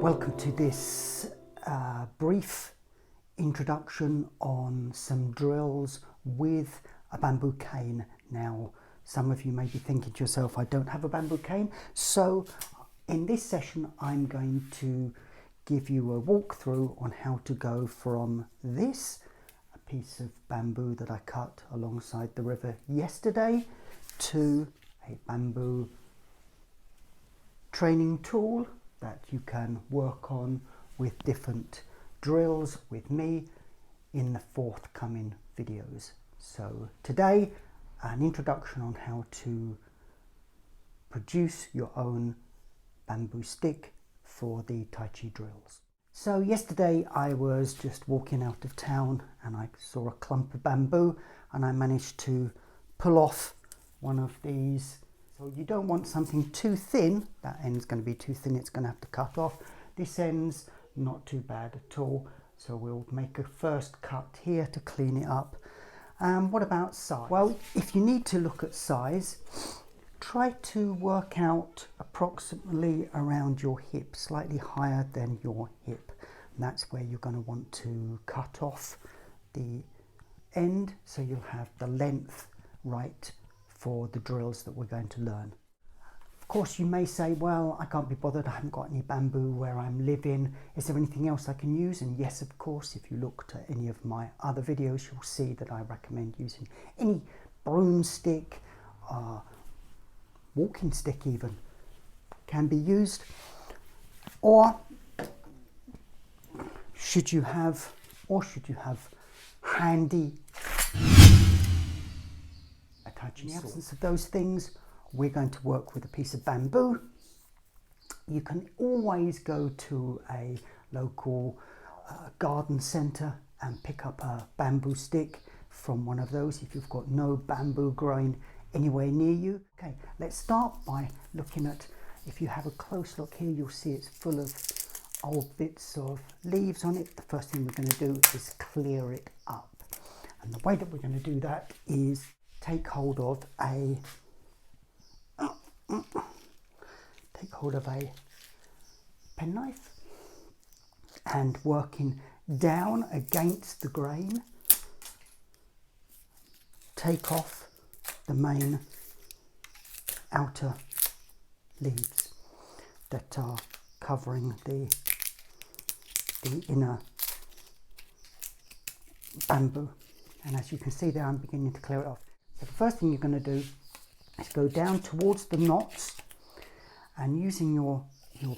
Welcome to this brief introduction on some drills with a bamboo cane. Now, some of you may be thinking to yourself, I don't have a bamboo cane. So in this session, I'm going to give you a walkthrough on how to go from this, a piece of bamboo that I cut alongside the river yesterday, to a bamboo training tool that you can work on with different drills with me in the forthcoming videos. So today, an introduction on how to produce your own bamboo stick for the Tai Chi drills. So yesterday I was just walking out of town and I saw a clump of bamboo and I managed to pull off one of these. So you don't want something too thin, that end's going to be too thin, it's going to have to cut off. This end's not too bad at all, so we'll make a first cut here to clean it up. What about size? Well, if you need to look at size, try to work out approximately around your hip, slightly higher than your hip. And that's where you're going to want to cut off the end, so you'll have the length right for the drills that we're going to learn. Of course, you may say, well, I can't be bothered, I haven't got any bamboo where I'm living. Is there anything else I can use? And yes, of course, if you looked at any of my other videos, you'll see that I recommend using any broomstick, walking stick even, can be used. Or should you have handy in the absence of those things, we're going to work with a piece of bamboo. You can always go to a local garden centre and pick up a bamboo stick from one of those if you've got no bamboo growing anywhere near you. Okay, let's start by looking at, if you have a close look here, you'll see it's full of old bits of leaves on it. The first thing we're going to do is clear it up. And the way that we're going to do that is take hold of a penknife and working down against the grain, take off the main outer leaves that are covering the inner bamboo. And as you can see there, I'm beginning to clear it off. So the first thing you're going to do is go down towards the knots and using your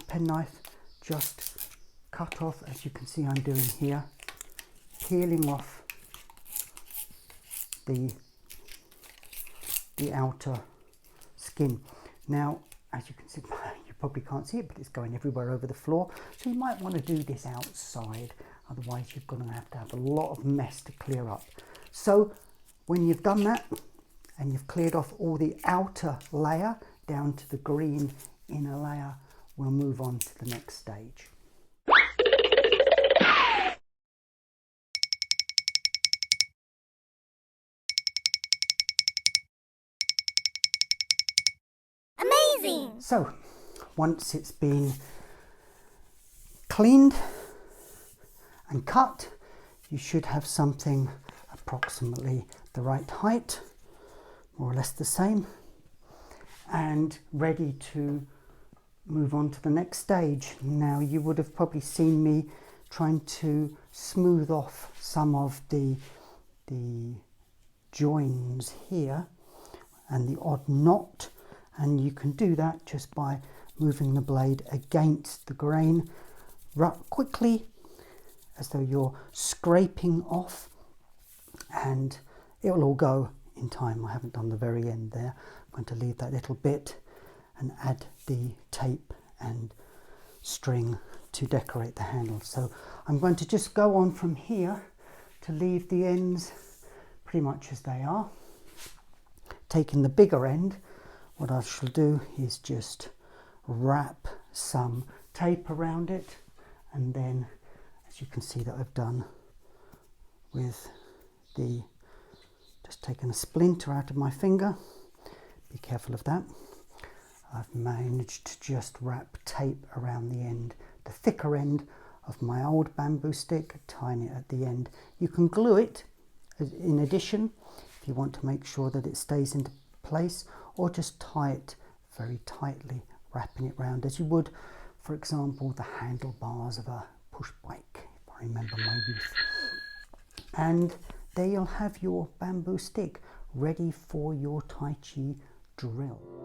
penknife, just cut off, as you can see I'm doing here, peeling off the outer skin. Now, as you can see, you probably can't see it, but it's going everywhere over the floor. So you might want to do this outside, otherwise you're going to have a lot of mess to clear up. So when you've done that, and you've cleared off all the outer layer down to the green inner layer, we'll move on to the next stage. Amazing! So, once it's been cleaned and cut, you should have something approximately the right height, more or less the same, and ready to move on to the next stage. Now, you would have probably seen me trying to smooth off some of the joins here and the odd knot, and you can do that just by moving the blade against the grain quickly, as though you're scraping off, and it will all go in time. I haven't done the very end there. I'm going to leave that little bit and add the tape and string to decorate the handle. So I'm going to just go on from here to leave the ends pretty much as they are. Taking the bigger end, what I shall do is just wrap some tape around it, and then, as you can see that I've done with just taken a splinter out of my finger, be careful of that. I've managed to just wrap tape around the end the thicker end of my old bamboo stick, tying it at the end. You can glue it in addition if you want to make sure that it stays into place, or just tie it very tightly, wrapping it round as you would, for example, the handlebars of a push bike, if I remember my youth. And there you'll have your bamboo stick ready for your Tai Chi drill.